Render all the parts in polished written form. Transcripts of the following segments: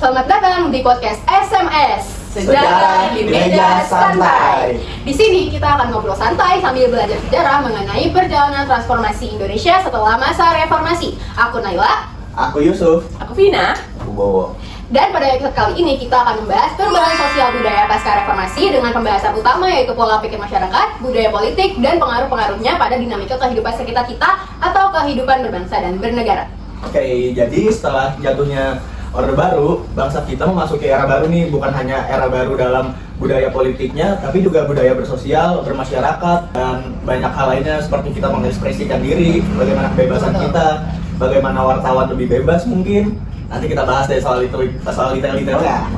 Selamat datang di podcast SMS Sejarah di Meja Santai. Di sini kita akan ngobrol santai sambil belajar sejarah mengenai perjalanan transformasi Indonesia setelah masa reformasi. Aku Naila. Aku Yusuf. Aku Vina. Aku Bowo. Dan pada episode kali ini kita akan membahas perubahan sosial budaya pasca reformasi dengan pembahasan utama yaitu pola pikir masyarakat, budaya politik, dan pengaruh-pengaruhnya pada dinamika kehidupan sekitar kita atau kehidupan berbangsa dan bernegara. Oke, jadi setelah jatuhnya Orde Baru, bangsa kita memasuki era baru nih, bukan hanya era baru dalam budaya politiknya, tapi juga budaya bersosial, bermasyarakat, dan banyak hal lainnya seperti kita mengekspresikan diri, bagaimana kebebasan kita, bagaimana wartawan lebih bebas mungkin. Nanti kita bahas deh soal detail-detailnya.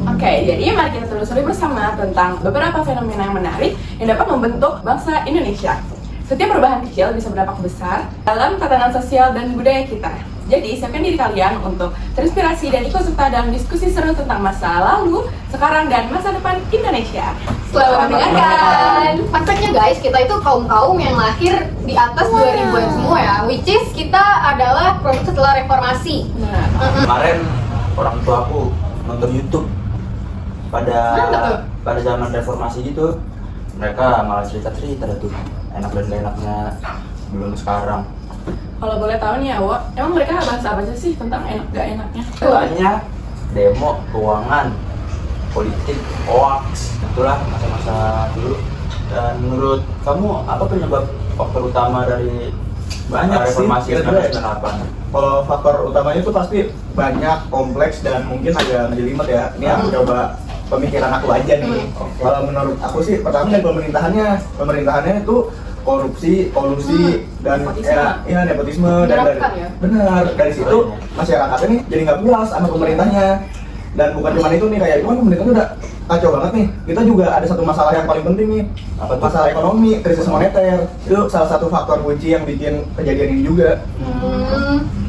Oke, jadi mari kita telusuri bersama tentang beberapa fenomena yang menarik yang dapat membentuk bangsa Indonesia. Setiap perubahan kecil bisa berdampak besar dalam tatanan sosial dan budaya kita. Jadi, siapkan diri kalian untuk terinspirasi dan ikut serta dalam diskusi seru tentang masa lalu, sekarang, dan masa depan Indonesia. Selamat mendengarkan. Fun fact-nya guys, kita itu kaum-kaum yang lahir di atas 2000-an semua ya, which is kita adalah produk setelah reformasi. Kemarin orang tua aku nonton YouTube pada zaman reformasi gitu, mereka malah cerita-cerita tuh enak dan gak enaknya belum sekarang. Kalau boleh tahu nih ya, Wak, emang mereka bahas apa aja sih tentang enak gak enaknya? Banyak demo, keuangan, politik, hoax, itulah masa-masa dulu. Dan menurut kamu apa penyebab faktor utama dari Banyak sih, reformasi kira-kira 1998? Kalau faktor utamanya itu pasti banyak, kompleks, dan mungkin agak menjelimet ya. Ini aku coba pemikiran aku aja nih. Kalau menurut aku sih, pertama dari pemerintahannya itu korupsi, kolusi, dan nepotisme, dan dari, ya? benar, dari situ masyarakatnya nih jadi nggak puas sama pemerintahnya. Dan bukan cuma itu nih, kayak itu kan pemerintahnya udah kacau banget nih. Kita juga ada satu masalah yang paling penting nih, masalah ekonomi, krisis moneter. Itu salah satu faktor kunci yang bikin kejadian ini juga.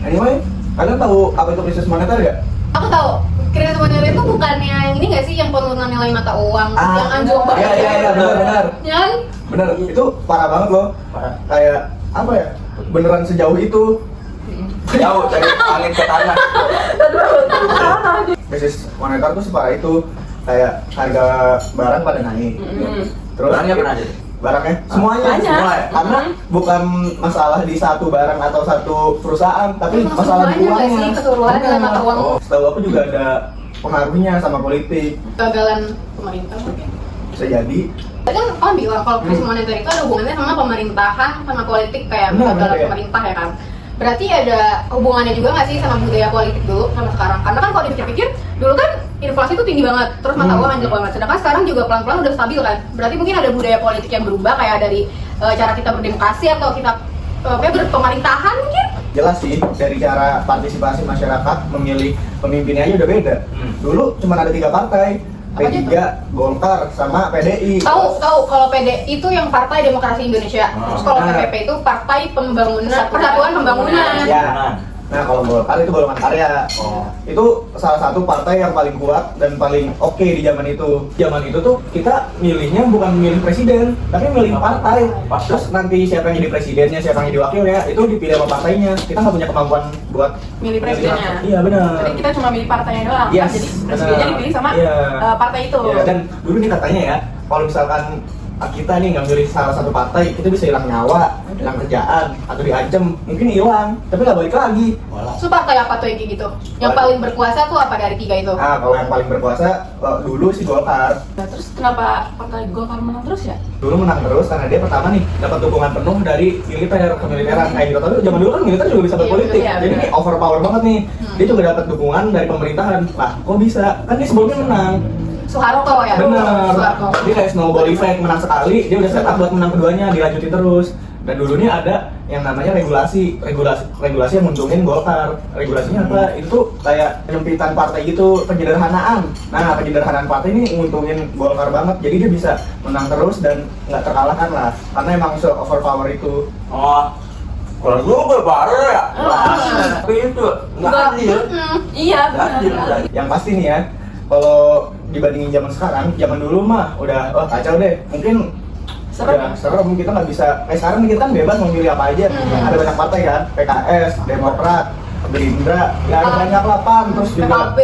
Anyway, kalian tahu apa itu krisis moneter gak? Aku tahu. Krisis moneter itu bukannya yang ini nggak sih, yang penurunan nilai mata uang yang anjlok banget? Iya, benar. Yang Benar, itu parah banget loh. Parah. Kayak apa ya? Beneran sejauh itu. Jauh dari angin ke tanah. Krisis moneter tuh separah itu. Kayak harga barang pada naik. Terus Barangnya pernah jadi? barangnya semuanya Banyak. semua ya. Karena bukan masalah di satu barang atau satu perusahaan, tapi Emang masalah di semuanya nggak uangnya. sih, keseluruhan dalam mata uang? Oh, setahu aku juga ada pengaruhnya sama politik. gagalan pemerintah mungkin. Bisa jadi. Tadi kan kamu bilang kalau krisis moneter itu ada hubungannya sama pemerintahan, sama politik kayak Benar, gagalan ya. pemerintah ya kan. Berarti ada hubungannya juga nggak sih sama budaya politik dulu sama sekarang? Karena kan kalau dipikir-pikir, dulu kan inflasi itu tinggi banget, terus mata uang anjlok banget. Sedangkan sekarang juga pelan-pelan udah stabil kan. Berarti mungkin ada budaya politik yang berubah kayak dari cara kita berdemokrasi atau kita berpemerintahan mungkin. Jelas sih, dari cara partisipasi masyarakat memilih pemimpinnya aja udah beda. Dulu cuma ada 3 partai, Apa aja P3, Golkar, sama PDI. Tahu kalau PD itu yang Partai Demokrasi Indonesia. Terus kalau Nah. PPP itu Partai Persatuan Pembangunan. Ya. Nah, kalau Golkar itu golongan karya. Oh. Itu salah satu partai yang paling kuat dan paling oke di zaman itu. Zaman itu tuh kita milihnya bukan milih presiden, tapi milih partai. Terus nanti siapa yang jadi presidennya, siapa yang jadi wakilnya, itu dipilih sama partainya. Kita nggak punya kemampuan buat Milih presidennya. Iya, benar. Jadi kita cuma milih partainya doang, Yes, jadi presidennya benar. dipilih sama Iya. partai itu. Ya, dan dulu nih katanya ya, kalau misalkan kita nih nggak milih salah satu partai, kita bisa hilang nyawa, hilang kerjaan, atau diancam, mungkin hilang, tapi nggak balik lagi. Itu partai apa tuh yang kayak gitu? Yang paling berkuasa tuh apa dari 3 itu? Nah, kalau yang paling berkuasa dulu sih Golkar. Nah, terus kenapa partai Golkar menang terus ya? Dulu menang terus karena dia pertama nih dapat dukungan penuh dari militer, kemiliteran kayak gitu. Tapi zaman dulu kan militer juga bisa berpolitik, Iya, jadi benar. ini overpower banget nih. Dia juga dapat dukungan dari pemerintahan. Lah, kok bisa? Kan dia sebelumnya menang. Soeharto ya? Bener. Soeharto. Dia kayak snowball effect, menang sekali, dia udah set up buat menang keduanya, dilanjutin terus. Dan dulu nih ada yang namanya regulasi yang nguntungin Golkar. Regulasinya apa? Itu tuh kayak penyempitan partai gitu, penyederhanaan. Nah, penyederhanaan partai ini nguntungin Golkar banget, jadi dia bisa menang terus dan nggak terkalahkan lah, karena emang overpower itu. Oh, kalau dulu gue baru ya. Tapi itu nggak adil. Iya, Nggak adil. benar. Yang pasti nih ya, kalau dibandingin zaman sekarang, zaman dulu mah udah kacau deh. Mungkin Serem. udah serem, kita nggak bisa. Sekarang kita kan bebas memilih apa aja. Ada banyak partai kan, PKS, Demokrat, Gerindra, ya ada banyak lah PAN, terus juga PKB.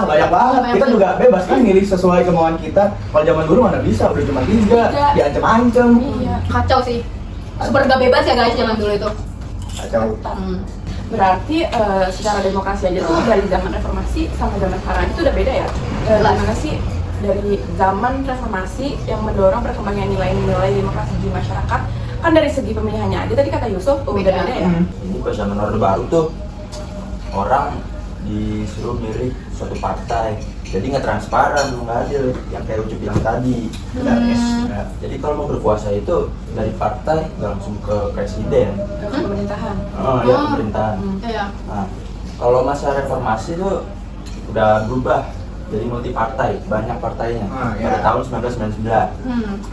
banyak banget. Kita juga bebas kan milih sesuai kemauan kita. Kalau zaman dulu mana bisa, udah cuma 3, diancam-ancam. Iya. Kacau sih. Super gak bebas ya guys zaman dulu itu. Kacau. Berarti secara demokrasi aja tuh dari zaman reformasi sama zaman sekarang itu udah beda ya? Gimana sih dari zaman reformasi yang mendorong perkembangan nilai-nilai demokrasi di masyarakat? Kan dari segi pemilihannya aja tadi kata Yusuf udah beda ya? Jadi pas zaman Orde Baru tuh orang disuruh milih suatu partai, jadi nggak transparan, nggak adil, yang kayak Ucup bilang tadi. Ya, jadi kalau mau berkuasa itu dari partai nggak langsung ke presiden. Ke pemerintahan. Oh ya, pemerintahan. Iya. Nah, kalau masa reformasi itu udah berubah jadi multi partai, banyak partainya Ya. pada tahun 1999.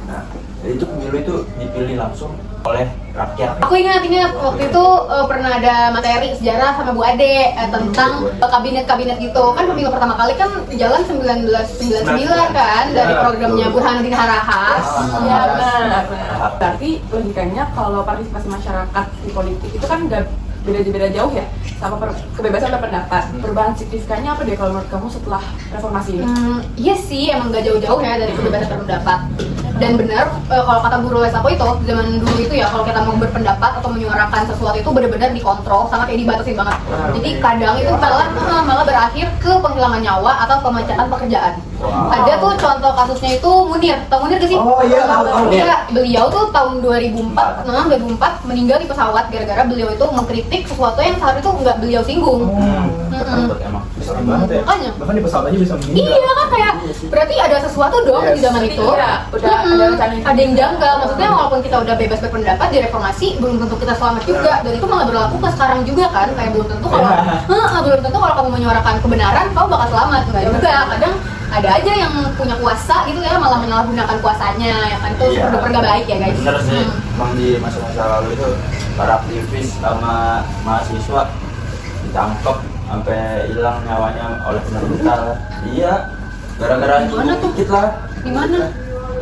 Nah, jadi itu pemilu itu dipilih langsung oleh rakyat. Aku ingat waktu itu pernah ada materi sejarah sama Bu Ade tentang kabinet-kabinet gitu. Kan pemilu pertama kali kan jalan 1999 kan dari programnya Burhanuddin Harahap. Iya benar. Berarti logikanya kalau partisipasi masyarakat di politik itu kan nggak beda jauh ya sama kebebasan berpendapat. Perubahan signifikannya apa deh kalau menurut kamu setelah reformasi ini? Iya sih, emang gak jauh-jauh ya dari kebebasan berpendapat. Dan benar, kalau kata guru les aku itu, zaman dulu itu ya, kalau kita mau berpendapat atau menyuarakan sesuatu itu benar-benar dikontrol, sangat kayak dibatasin banget. Jadi kadang itu malah berakhir ke penghilangan nyawa atau pemecatan pekerjaan. Ada tuh contoh kasusnya itu Munir, tau Munir gak sih? Oh iya, tahu. Iya, beliau tuh tahun 2004 meninggal di pesawat gara-gara beliau itu mengkritik sesuatu yang saat itu nggak beliau singgung. Ketentut emang. Serem banget ya. Makanya. Bahkan di pesawat aja bisa meninggal. Iya kan kayak berarti ada sesuatu dong di zaman Berarti itu. iya, udah ada rencana yang ada yang janggal. Maksudnya walaupun kita udah bebas berpendapat di reformasi, belum tentu kita selamat juga. Dan itu malah berlaku ke sekarang juga kan. Kayak belum tentu kalau kamu menyuarakan kebenaran, kamu bakal selamat. Enggak juga. Kadang ada aja yang punya kuasa gitu ya, malah menyalahgunakan kuasanya. Ya kan itu Iya. super nggak baik ya guys. Bener sih, emang di masa-masa lalu itu para aktivis sama mahasiswa ditangkap sampai hilang nyawanya oleh pemerintah. Iya, gara-gara Gimana tuh? dikit lah. Di mana?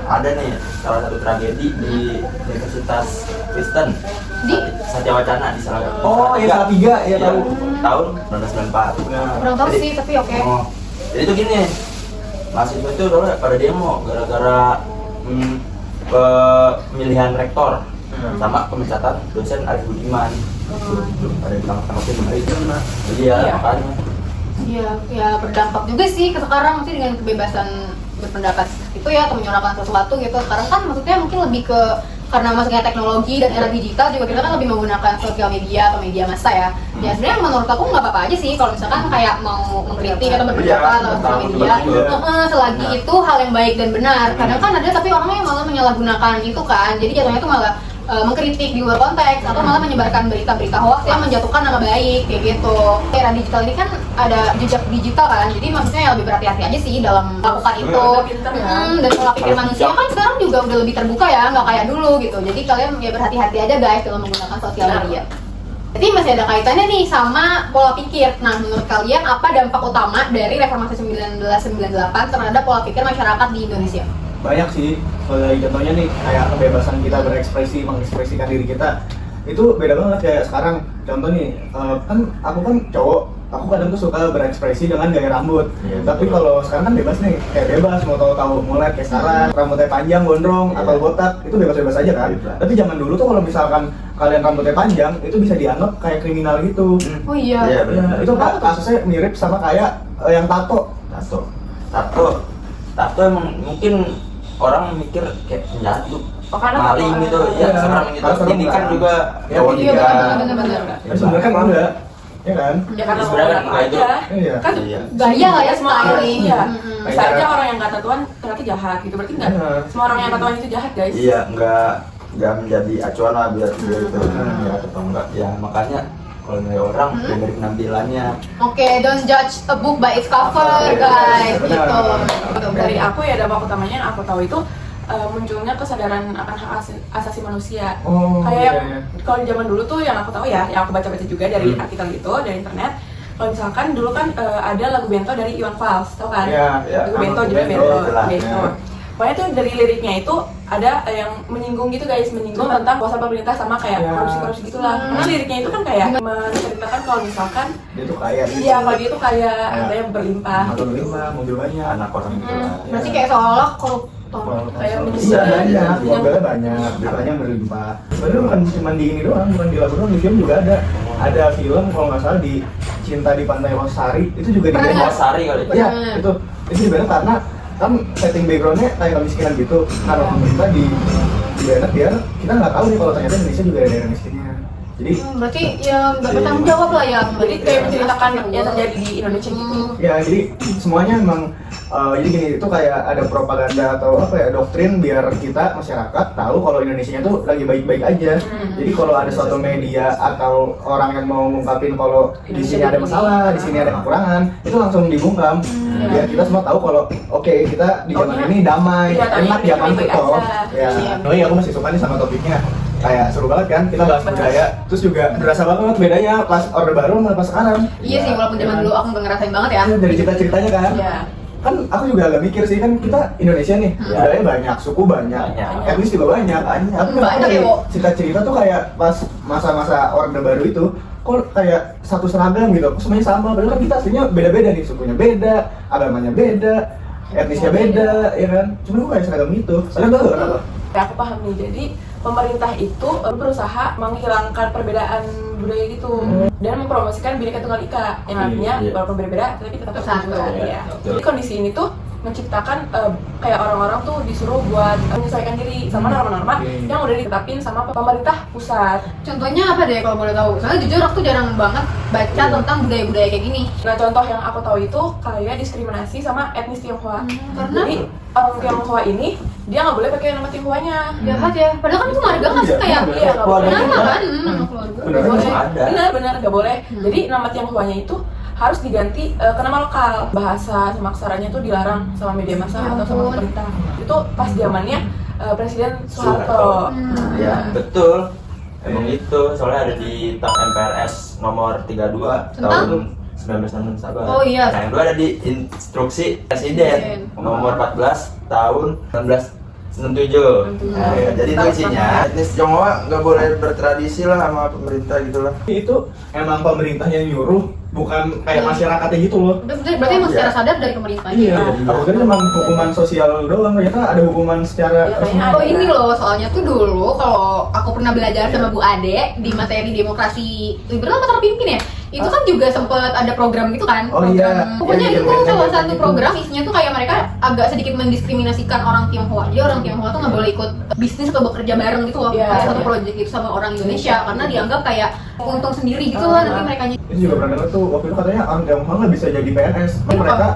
Ada nih salah satu tragedi di Universitas Kristen Di? Satya Wacana di Salatiga. Oh, iya Salatiga, iya tahu. Tahun 1994. Kurang tahu sih, tapi oke. Oh, jadi itu gini, mahasiswa itu pada demo gara-gara pemilihan rektor sama pemecatan dosen Arif Budiman. Pada ditangkap-tangkapin sama itu. Jadi ya Iya. makanya. Iya, ya berdampak juga sih ke sekarang mungkin dengan kebebasan berpendapat itu ya atau menyuarakan sesuatu gitu. Sekarang kan maksudnya mungkin lebih ke karena masuknya teknologi dan era digital juga kita kan lebih menggunakan sosial media atau media massa ya. Ya sebenarnya menurut aku nggak apa-apa aja sih kalau misalkan kayak mau mengkritik atau berpendapat lewat sosial media. Selagi itu hal yang baik dan benar. Kadang kan ada tapi orangnya yang malah menyalahgunakan itu kan. Jadi jatuhnya itu malah mengkritik di luar konteks atau malah menyebarkan berita-berita hoax yang menjatuhkan nama baik kayak gitu. Era digital ini kan ada jejak digital kan, jadi maksudnya ya lebih berhati-hati aja sih dalam melakukan itu. Dan pola pikir manusia kan sekarang juga udah lebih terbuka ya, nggak kayak dulu gitu. Jadi kalian ya berhati-hati aja guys dalam menggunakan sosial media. Jadi masih ada kaitannya nih sama pola pikir. Nah, menurut kalian apa dampak utama dari reformasi 1998 terhadap pola pikir masyarakat di Indonesia? Banyak sih, kalau dari contohnya nih kayak kebebasan kita berekspresi, mengekspresikan diri kita itu beda banget kayak sekarang. Contoh nih, kan aku kan cowok, aku kadang tuh suka berekspresi dengan gaya rambut. Tapi kalau sekarang kan bebas nih, kayak bebas mau tahu mulai kayak sekarang rambutnya panjang, gondrong atau botak itu bebas-bebas aja kan. Tapi zaman dulu tuh kalau misalkan kalian rambutnya panjang itu bisa dianggap kayak kriminal gitu. Oh iya. Iya, Ya, benar. itu kasusnya mirip sama kayak yang tato. Tato emang mungkin orang mikir kayak penjahat tuh, karena maling tato- gitu, Iya, ya serem gitu. karena serem Ini kan kan. juga Ya, cowok iya, juga. benar-benar. Ya, sebenarnya kan enggak, ya kan? Ya karena Sebenarnya orang enggak itu. aja. Iya. Kan Iya. Gaya lah ya, semua orang styling. iya. Mm-mm. Bisa aja orang yang nggak tatuan ternyata jahat gitu. Berarti nggak Benar. semua orang yang tatuan itu jahat guys. Iya, nggak menjadi acuan lah biar dia itu ya atau enggak. Ya makanya kalau nilai orang dari penampilannya. Oke, don't judge a book by its cover, guys. Benar. Gitu. Dari aku ya dampak utamanya yang aku tahu itu munculnya kesadaran akan hak asasi manusia. Oh, Kayak yang iya. kalau di zaman dulu tuh yang aku tahu ya, yang aku baca-baca juga dari artikel itu dari internet. Kalau misalkan dulu kan ada lagu Bento dari Iwan Fals, tau kan? Iya, iya. Lagu Bento Lagu juga Bento, Bento. jelas, Bento. ya. Pokoknya tuh dari liriknya itu ada yang menyinggung gitu guys, menyinggung tentang kuasa pemerintah sama kayak Ya. korupsi-korupsi gitulah. Karena liriknya itu kan kayak menceritakan kalau misalkan Dia tuh kaya gitu. iya kalau dia tuh kayak katanya berlimpah. Atau berlimpah, mobil banyak. Anak orang gitu lah. Berarti kayak seolah koruptor. Kayak Iya menyesal. banyak, mobilnya banyak, beritanya berlimpah. Sebenarnya bukan cuma di ini doang, bukan di lagu doang, di film juga ada. Ada film kalau nggak salah di Cinta di Pantai Losari itu juga di Pernah band. nggak? Sari kali. Iya, itu di karena kan setting backgroundnya kayak kemiskinan gitu. Karena pemerintah di band biar kita nggak tahu nih kalau ternyata Indonesia juga ada daerah miskinnya. Jadi Berarti ya nggak bertanggung jawab lah ya. Jadi kayak menceritakan yang terjadi di Indonesia gitu. ya jadi semuanya emang jadi gini itu kayak ada propaganda atau apa ya doktrin biar kita masyarakat tahu kalau Indonesia tuh lagi baik-baik aja. Jadi kalau ada suatu media atau orang yang mau ngungkapin kalau di sini ada masalah, di sini ada kekurangan, itu langsung dibungkam. Biar kita semua tahu kalau oke kita di zaman ini damai, Iya, enak tapi zaman baik-baik itu. aja. Ya. Iya. Oh iya aku masih suka nih sama topiknya. Kayak seru banget kan kita bahas budaya, terus juga berasa banget bedanya pas Orde Baru sama pas sekarang. Iya sih, walaupun zaman dulu aku nggak ngerasain banget ya. Dari cerita-ceritanya kan. Iya. Kan aku juga agak mikir sih kan kita Indonesia nih budaya banyak, suku banyak, etnis juga banyak. Tapi Banyak dari ya, Bo. cerita-cerita tuh kayak pas masa-masa Orde Baru itu kok kayak satu seragam gitu, kok semuanya sama. Padahal kan kita aslinya beda-beda nih, sukunya beda, agamanya beda, etnisnya beda, ya kan? Cuma kok kayak seragam gitu. Padahal enggak kenapa? Kayak aku paham nih, jadi pemerintah itu berusaha menghilangkan perbedaan budaya gitu dan mempromosikan Bhinneka Tunggal Ika yang artinya Iya. walaupun berbeda tapi tetap Satu. satu. Iya, Ya. betul. Jadi kondisi ini tuh menciptakan kayak orang-orang tuh disuruh buat menyesuaikan diri sama norma-norma yang udah ditetapin sama pemerintah pusat. Contohnya apa deh kalau boleh tahu? Soalnya jujur aku tuh jarang banget baca tentang budaya-budaya kayak gini. Nah contoh yang aku tahu itu kayak diskriminasi sama etnis Tionghoa. Karena Jadi orang Tionghoa ini dia nggak boleh pakai nama Tionghoanya. jahat ya. Padahal kan itu marga nggak sih kayak Iya, nggak boleh. nama kan, nama keluarga. Bener. Nggak boleh. Ada. Benar nggak boleh. Jadi nama Tionghoanya itu harus diganti ke nama lokal. Bahasa sama aksaranya itu dilarang sama media massa Ya atau sama ampun. pemerintah. Itu pas zamannya Presiden Soeharto. Ya, betul. Emang itu, soalnya ada di TAP MPRS nomor 32 Tentang? tahun 1966 sabar. Oh, iya. Nah, yang kedua ada di instruksi Presiden nomor 14 tahun 1967. Nah, ya, jadi itu isinya etnis Tionghoa nggak boleh bertradisi lah sama pemerintah gitu lah. Itu emang pemerintahnya nyuruh, bukan kayak masyarakatnya gitu loh. Berarti emang secara sadar dari pemerintahnya. Iya, aku kira cuma hukuman sosial doang, ternyata ada hukuman secara Iya, kayaknya Oh ini loh, soalnya tuh dulu kalau aku pernah belajar sama Bu Ade di materi demokrasi liberal atau terpimpin ya, itu kan juga sempet ada program gitu kan. Oh, program. iya. Pokoknya Iya, itu iya, salah iya, satu gitu. program isinya tuh kayak mereka agak sedikit mendiskriminasikan orang Tionghoa. Jadi orang Tionghoa tuh nggak boleh ikut bisnis atau bekerja bareng gitu loh. Iya, Kayak satu iya. project gitu sama orang Indonesia karena dianggap kayak untung sendiri gitu lah nanti mereka. itu juga pernah denger tuh waktu itu katanya orang Tionghoa nggak bisa jadi PNS, mereka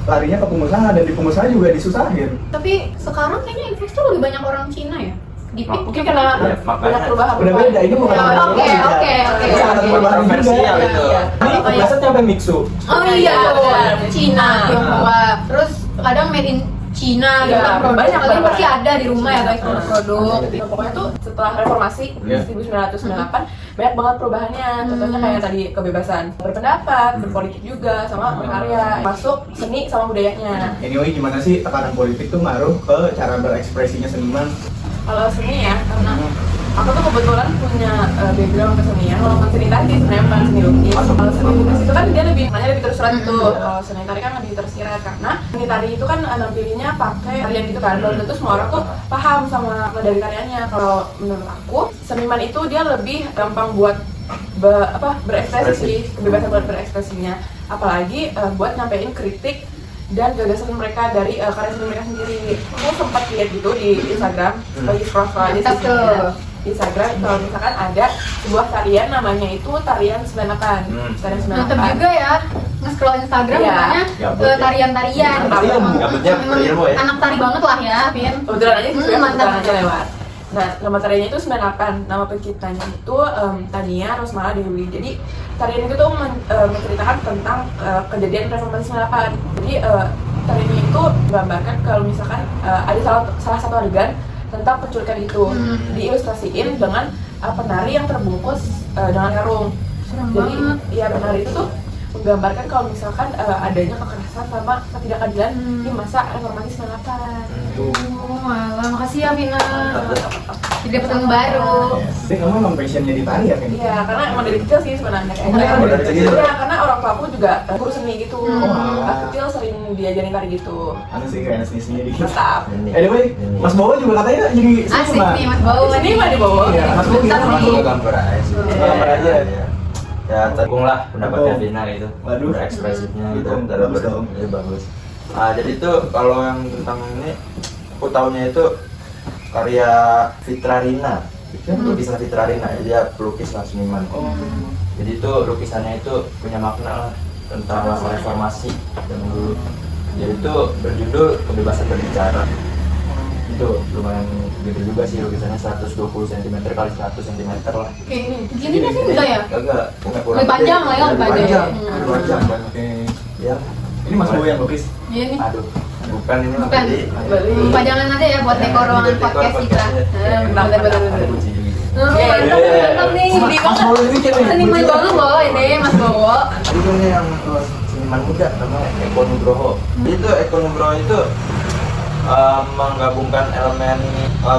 larinya ke pengusaha dan di pengusaha juga disusahin. Tapi sekarang kayaknya investor lebih banyak orang Cina ya. Di PIK. Mungkin karena Ya, makanya. banyak perubahan. Udah beda, ini bukan Ya, orang oke, Tionghoa. oke. Ini sangat Oke. perubahan Kontroversial juga. itu. Iya. Ini biasanya sampai mixu. Oh iya, Iya, Cina, Tionghoa. Terus kadang made in Cina gitu Iya, kan produk. banyak Kalian banget. pasti ada di rumah ya guys produk-produk. Nah, pokoknya tuh setelah reformasi Iya. 1998 banyak banget perubahannya. Contohnya kayak tadi kebebasan berpendapat, berpolitik juga, sama berkarya, masuk seni sama budayanya. Anyway, gimana sih tekanan politik tuh ngaruh ke cara berekspresinya seniman? Kalau seni ya, karena aku tuh kebetulan punya background kesenian, walaupun seni tari sebenarnya bukan seni lukis. Kalau seni lukis itu kan dia lebih lebih tersurat gitu. Kalau seni tari kan lebih tersirat karena seni tari itu kan nampilinnya pakai tarian gitu kan. Belum tentu semua orang tuh paham sama dari karyanya. Kalau menurut aku, seniman itu dia lebih gampang buat berekspresi, kebebasan buat berekspresinya. Apalagi buat nyampein kritik dan gagasan mereka dari karya seni mereka sendiri. Aku sempat lihat gitu di Instagram, lagi scroll aja Mantap sih tuh. di Instagram kalau misalkan ada sebuah tarian namanya itu tarian sembilan tarian Mantap 98. juga ya nge-scroll Instagram Iya. namanya Gabut ya. tarian-tarian. Tarian, Emang- gabutnya emang berilmu ya. Anak tari banget lah ya, Vin. Kebetulan aja sih sebenarnya Mantap. kebetulan aja lewat. Nah, nama tariannya itu 98. Nama penciptanya itu Tania Rosmala Dewi. Jadi tarian itu tuh menceritakan tentang kejadian reformasi 98. Jadi tarian itu menggambarkan kalau misalkan ada salah satu adegan tentang penculikan itu diilustrasiin dengan penari yang terbungkus dengan karung. Serem Jadi banget. ya penari itu tuh menggambarkan kalau misalkan adanya kekerasan sama ketidakadilan di masa reformasi 98. Oh, alah, makasih ya Vina. Jadi dapat ilmu Iya. baru. Tapi kamu emang passionnya di tari ya, Vin? Iya, karena emang dari kecil sih sebenarnya Oh, dari kecil? Iya, karena orang tua aku juga guru seni gitu. Oh. Pas kecil sering diajarin tari gitu. Anu sih kayak seni-seni dikit. Mantap. Anyway, Mas Bowo juga katanya jadi Asik seniman. nih Mas Bowo. Ini mah di bawah. Iya, Mas Bowo gimana? Bentar Mas nih. Bowo? gambar aja sih. Gambar aja. Iya. Ya, tepung lah pendapatnya Betul. Vina gitu. Waduh. Berekspresinya gitu. Betul, Ntar bagus dong. Iya, bagus. Nah, jadi tuh kalau yang tentang ini aku taunya itu karya Fitrarina. Lukisan Fitrarina, dia pelukis lah, seniman. Oh. Jadi itu lukisannya itu punya makna lah tentang masa reformasi zaman dulu. Jadi itu berjudul Kebebasan Berbicara. Itu lumayan gede juga sih lukisannya, 120 cm kali 100 cm lah. Gini nggak sih enggak ya? Enggak Lebih panjang lah ya, lebih panjang. Lebih panjang. Oke. Ya. Ini Mas Bowo yang lukis. Iya nih. Aduh, bukan ini mah Bukan. beli. Pajangan aja ya buat dekor ruangan Dekor podcast kita. podcastnya. Bener-bener. Ada kunci juga. Oh, Iya, mantap, iya, iya. mantap nih. Sedih Mas Bowo ini bikin nih. Seniman banget loh ini Mas Bowo. Jadi ini yang seniman muda namanya Eko Nugroho. Itu Eko Nugroho itu menggabungkan elemen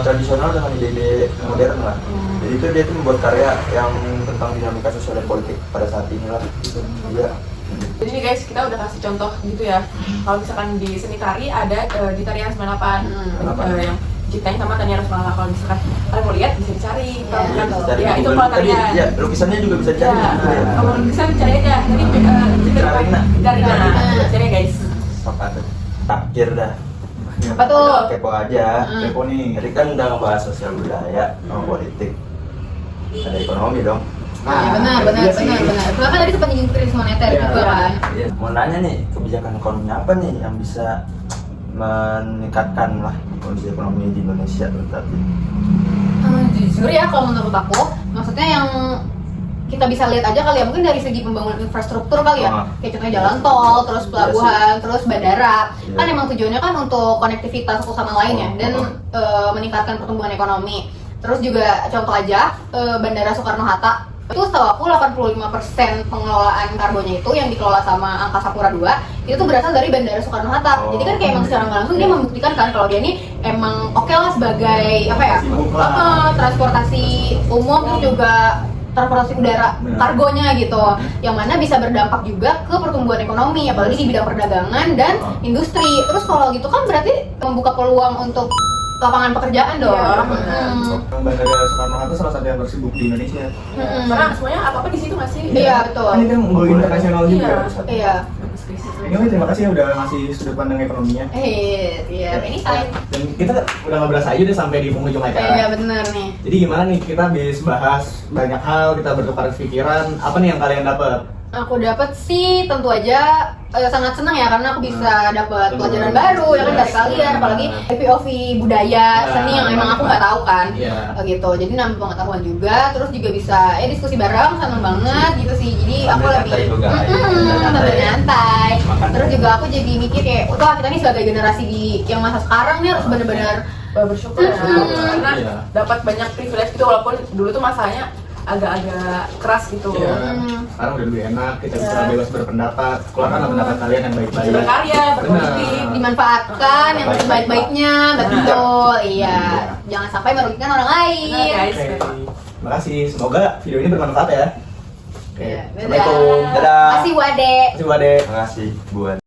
tradisional dengan ide modern lah. Jadi itu dia tuh membuat karya yang tentang dinamika sosial dan politik pada saat ini lah. Iya. Jadi nih guys, kita udah kasih contoh gitu ya. Kalau misalkan di seni tari ada di tarian 98 yang ciptain sama Tania Rosmala. Kalau misalkan kalian mau lihat bisa dicari. Kalau Iya, bukan, Dari ya itu Google kalau tadi, tarian. ya lukisannya juga bisa dicari. Ya, gitu ya. kalau bisa dicari aja. Jadi Fitrarina. Fitrarina. Cari ya guys. Sok ada takdir dah. Apa tuh? Kepo aja. Kepo nih. Tadi kan udah ngebahas sosial budaya sama politik. Ada ekonomi dong. Iya benar. Soalnya kan tadi sempat nyinggung krisis moneter Iya. juga kan. Iya. Mau nanya nih, kebijakan ekonomi apa nih yang bisa meningkatkan lah kondisi ekonomi di Indonesia berarti? Jujur ya kalau menurut aku, maksudnya yang kita bisa lihat aja kali ya, mungkin dari segi pembangunan infrastruktur kali ya, kayak contohnya jalan tol, terus pelabuhan, terus bandara. Iya. Kan emang tujuannya kan untuk konektivitas satu sama lain ya, dan meningkatkan pertumbuhan ekonomi. Terus juga contoh aja Bandara Soekarno-Hatta itu setahu aku 85% pengelolaan karbonnya itu yang dikelola sama Angkasa Pura II itu tuh berasal dari Bandara Soekarno-Hatta. Jadi kan kayak emang secara nggak langsung dia membuktikan kan kalau dia ini emang oke lah sebagai apa ya, Sibuk lah. transportasi umum, terus juga transportasi udara Benar. kargonya gitu, yang mana bisa berdampak juga ke pertumbuhan ekonomi, apalagi di bidang perdagangan dan industri. Terus kalau gitu kan berarti membuka peluang untuk lapangan pekerjaan dong. Iya, Bandara Soekarno-Hatta salah satu yang tersibuk di Indonesia. Karena semuanya apa-apa di situ nggak sih? Iya betul. Kan itu yang go internasional juga. Iya. Anyway, terima kasih ya udah ngasih sudut pandang ekonominya. Iya, ini saya. Dan kita udah nggak berasa aja udah sampai di penghujung acara. Iya benar nih. Jadi gimana nih, kita habis bahas banyak hal, kita bertukar pikiran. Apa nih yang kalian dapat? Aku dapat sih tentu aja sangat senang ya karena aku bisa dapat pelajaran baru ya kan dari kalian, apalagi POV budaya seni yang emang aku nggak tahu kan. Iya. Gitu, jadi nambah pengetahuan juga, terus juga bisa diskusi bareng, seneng banget gitu sih. Jadi aku Sambil lebih nyantai juga, ya. sambil nyantai. Makan. Terus juga aku jadi mikir kayak, wah kita nih sebagai generasi di yang masa sekarang nih harus bener-bener Bersyukur ya, karena Iya. dapat banyak privilege gitu, walaupun dulu tuh masanya agak-agak keras gitu. Iya. Sekarang udah lebih enak, kita bisa bebas berpendapat. Keluarkan pendapat kalian yang baik-baik. Berkarya, berpolitik. dimanfaatkan yang sebaik-baiknya, betul. Iya, jangan sampai merugikan orang lain. Benar, guys. Oke. Terima kasih. Semoga video ini bermanfaat ya. Oke. Iya, Assalamualaikum. dadah. Dadah. Makasih Wade. Terima kasih Wade. Terima kasih buat